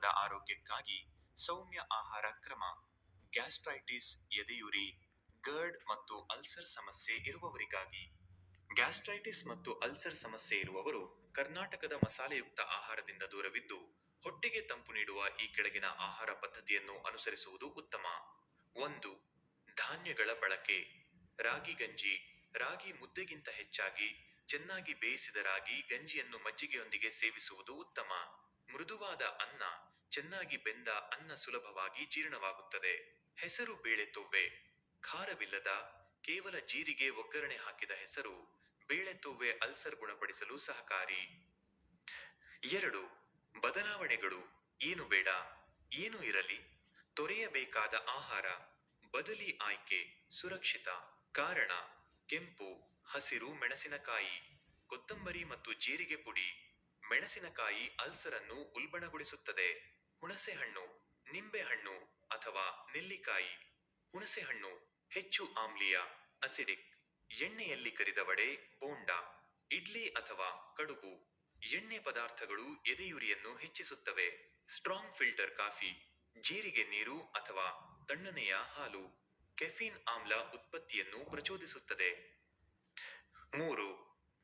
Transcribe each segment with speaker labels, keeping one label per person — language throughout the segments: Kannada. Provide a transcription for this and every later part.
Speaker 1: ದೇಹದ ಆರೋಗ್ಯಕ್ಕಾಗಿ ಸೌಮ್ಯ ಆಹಾರ ಕ್ರಮ. ಗ್ಯಾಸ್ಟ್ರೈಟಿಸ್, ಎದೆಯುರಿ, ಗರ್ಡ್ ಮತ್ತು ಅಲ್ಸರ್ ಸಮಸ್ಯೆ ಇರುವವರಿಗಾಗಿ. ಗ್ಯಾಸ್ಟ್ರೈಟಿಸ್ ಮತ್ತು ಅಲ್ಸರ್ ಸಮಸ್ಯೆ ಇರುವವರು ಕರ್ನಾಟಕದ ಮಸಾಲೆಯುಕ್ತ ಆಹಾರದಿಂದ ದೂರವಿದ್ದು ಹೊಟ್ಟೆಗೆ ತಂಪು ನೀಡುವ ಈ ಕೆಳಗಿನ ಆಹಾರ ಪದ್ಧತಿಯನ್ನು ಅನುಸರಿಸುವುದು ಉತ್ತಮ. 1. ಧಾನ್ಯಗಳ ಬಳಕೆ. ರಾಗಿ ಗಂಜಿ. ರಾಗಿ ಮುದ್ದೆಗಿಂತ ಹೆಚ್ಚಾಗಿ ಚೆನ್ನಾಗಿ ಬೇಯಿಸಿದ ರಾಗಿ ಗಂಜಿಯನ್ನು ಮಜ್ಜಿಗೆಯೊಂದಿಗೆ ಸೇವಿಸುವುದು ಉತ್ತಮ. ಮೃದುವಾದ ಅನ್ನ. ಚೆನ್ನಾಗಿ ಬೆಂದ ಅನ್ನ ಸುಲಭವಾಗಿ ಜೀರ್ಣವಾಗುತ್ತದೆ. ಹೆಸರು ಬೇಳೆ ತೊವ್ವೆ. ಖಾರವಿಲ್ಲದ, ಕೇವಲ ಜೀರಿಗೆ ಒಗ್ಗರಣೆ ಹಾಕಿದ ಹೆಸರು ಬೇಳೆ ತೊವ್ವೆ ಅಲ್ಸರ್ ಗುಣಪಡಿಸಲು ಸಹಕಾರಿ. 2. ಬದಲಾವಣೆಗಳು. ಏನು ಬೇಡ, ಏನು ಇರಲಿ. ತೊರೆಯಬೇಕಾದ ಆಹಾರ. ಬದಲಿ ಆಯ್ಕೆ ಸುರಕ್ಷಿತ. ಕಾರಣ: ಕೆಂಪು, ಹಸಿರು ಮೆಣಸಿನಕಾಯಿ, ಕೊತ್ತಂಬರಿ ಮತ್ತು ಜೀರಿಗೆ ಪುಡಿ. ಮೆಣಸಿನಕಾಯಿ ಅಲ್ಸರನ್ನು ಉಲ್ಬಣಗೊಳಿಸುತ್ತದೆ. ಹುಣಸೆಹಣ್ಣು, ನಿಂಬೆಹಣ್ಣು ಅಥವಾ ನೆಲ್ಲಿಕಾಯಿ. ಹುಣಸೆಹಣ್ಣು ಹೆಚ್ಚು ಆಮ್ಲೀಯ, ಅಸಿಡಿಕ್. ಎಣ್ಣೆಯಲ್ಲಿ ಕರಿದ ವಡೆ, ಬೋಂಡ, ಇಡ್ಲಿ ಅಥವಾ ಕಡುಬು. ಎಣ್ಣೆ ಪದಾರ್ಥಗಳು ಎದೆಯುರಿಯನ್ನು ಹೆಚ್ಚಿಸುತ್ತವೆ. ಸ್ಟ್ರಾಂಗ್ ಫಿಲ್ಟರ್ ಕಾಫಿ, ಜೀರಿಗೆ ನೀರು ಅಥವಾ ತಣ್ಣನೆಯ ಹಾಲು. ಕೆಫೀನ್ ಆಮ್ಲ ಉತ್ಪತ್ತಿಯನ್ನು ಪ್ರಚೋದಿಸುತ್ತದೆ. 3.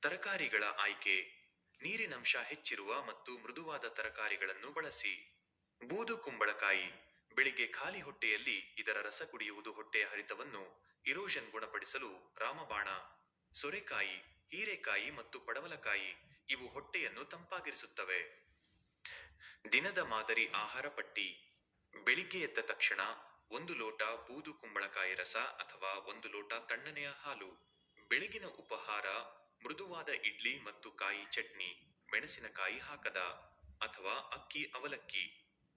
Speaker 1: ತರಕಾರಿಗಳ ಆಯ್ಕೆ. ನೀರಿನಂಶ ಹೆಚ್ಚಿರುವ ಮತ್ತು ಮೃದುವಾದ ತರಕಾರಿಗಳನ್ನು ಬಳಸಿ. ಬೂದು ಕುಂಬಳಕಾಯಿ. ಬೆಳಿಗ್ಗೆ ಖಾಲಿ ಹೊಟ್ಟೆಯಲ್ಲಿ ಇದರ ರಸ ಕುಡಿಯುವುದು ಹೊಟ್ಟೆಯ ಹರಿತವನ್ನು ಇರೋಷನ್ ಗುಣಪಡಿಸಲು ರಾಮಬಾಣ. ಸೋರೆಕಾಯಿ, ಹೀರೆಕಾಯಿ ಮತ್ತು ಪಡವಲಕಾಯಿ ಇವು ಹೊಟ್ಟೆಯನ್ನು ತಂಪಾಗಿರಿಸುತ್ತವೆ. ದಿನದ ಮಾದರಿ ಆಹಾರ ಪಟ್ಟಿ. ಬೆಳಿಗ್ಗೆ ಎದ್ದ ತಕ್ಷಣ 1 ಲೋಟ ಬೂದು ಕುಂಬಳಕಾಯಿ ರಸ ಅಥವಾ 1 ಲೋಟ ತಣ್ಣನೆಯ ಹಾಲು. ಬೆಳಗಿನ ಉಪಹಾರ ಮೃದುವಾದ ಇಡ್ಲಿ ಮತ್ತು ಕಾಯಿ ಚಟ್ನಿ, ಮೆಣಸಿನಕಾಯಿ ಹಾಕದ ಅಥವಾ ಅಕ್ಕಿ ಅವಲಕ್ಕಿ.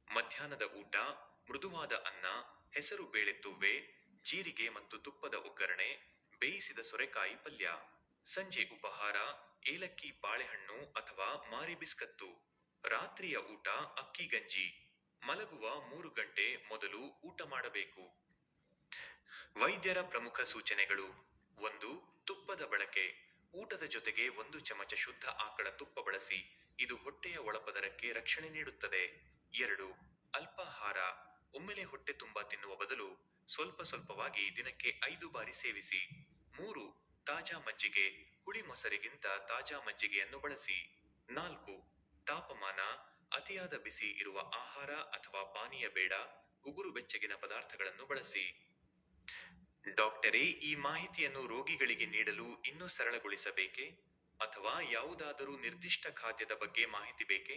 Speaker 1: ಮಧ್ಯಾಹ್ನದ ಊಟ ಮೃದುವಾದ ಅನ್ನ, ಹೆಸರು ಬೇಳೆ ತೊವ್ವೆ, ಜೀರಿಗೆ ಮತ್ತು ತುಪ್ಪದ ಒಗ್ಗರಣೆ, ಬೇಯಿಸಿದ ಸೊರೆಕಾಯಿ ಪಲ್ಯ. ಸಂಜೆ ಉಪಹಾರ ಏಲಕ್ಕಿ ಬಾಳೆಹಣ್ಣು ಅಥವಾ ಮಾರಿ ಬಿಸ್ಕತ್ತು. ರಾತ್ರಿಯ ಊಟ ಅಕ್ಕಿ ಗಂಜಿ. ಮಲಗುವ 3 ಗಂಟೆ ಮೊದಲು ಊಟ ಮಾಡಬೇಕು. ವೈದ್ಯರ ಪ್ರಮುಖ ಸೂಚನೆಗಳು. 1. ತುಪ್ಪದ ಬಳಕೆ. ಊಟದ ಜೊತೆಗೆ 1 ಚಮಚ ಶುದ್ಧ ಆಕಳ ತುಪ್ಪ ಬಳಸಿ. ಇದು ಹೊಟ್ಟೆಯ ಒಳಪದರಕ್ಕೆ ರಕ್ಷಣೆ ನೀಡುತ್ತದೆ. 2. ಅಲ್ಪಾಹಾರ. ಒಮ್ಮೆಲೆ ಹೊಟ್ಟೆ ತುಂಬಾ ತಿನ್ನುವ ಬದಲು ಸ್ವಲ್ಪ ಸ್ವಲ್ಪವಾಗಿ ದಿನಕ್ಕೆ 5 ಬಾರಿ ಸೇವಿಸಿ. 3. ತಾಜಾ ಮಜ್ಜಿಗೆ. ಹುಳಿ ಮೊಸರಿಗಿಂತ ತಾಜಾ ಮಜ್ಜಿಗೆಯನ್ನು ಬಳಸಿ. 4. ತಾಪಮಾನ. ಅತಿಯಾದ ಬಿಸಿ ಇರುವ ಆಹಾರ ಅಥವಾ ಪಾನೀಯ ಬೇಡ. ಉಗುರು ಬೆಚ್ಚಗಿನ ಪದಾರ್ಥಗಳನ್ನು ಬಳಸಿ. ಡಾಕ್ಟರೇ, ಈ ಮಾಹಿತಿಯನ್ನು ರೋಗಿಗಳಿಗೆ ನೀಡಲು ಇನ್ನೂ ಸರಳಗೊಳಿಸಬೇಕೇ? ಅಥವಾ ಯಾವುದಾದರೂ ನಿರ್ದಿಷ್ಟ ಖಾದ್ಯದ ಬಗ್ಗೆ ಮಾಹಿತಿ ಬೇಕೇ?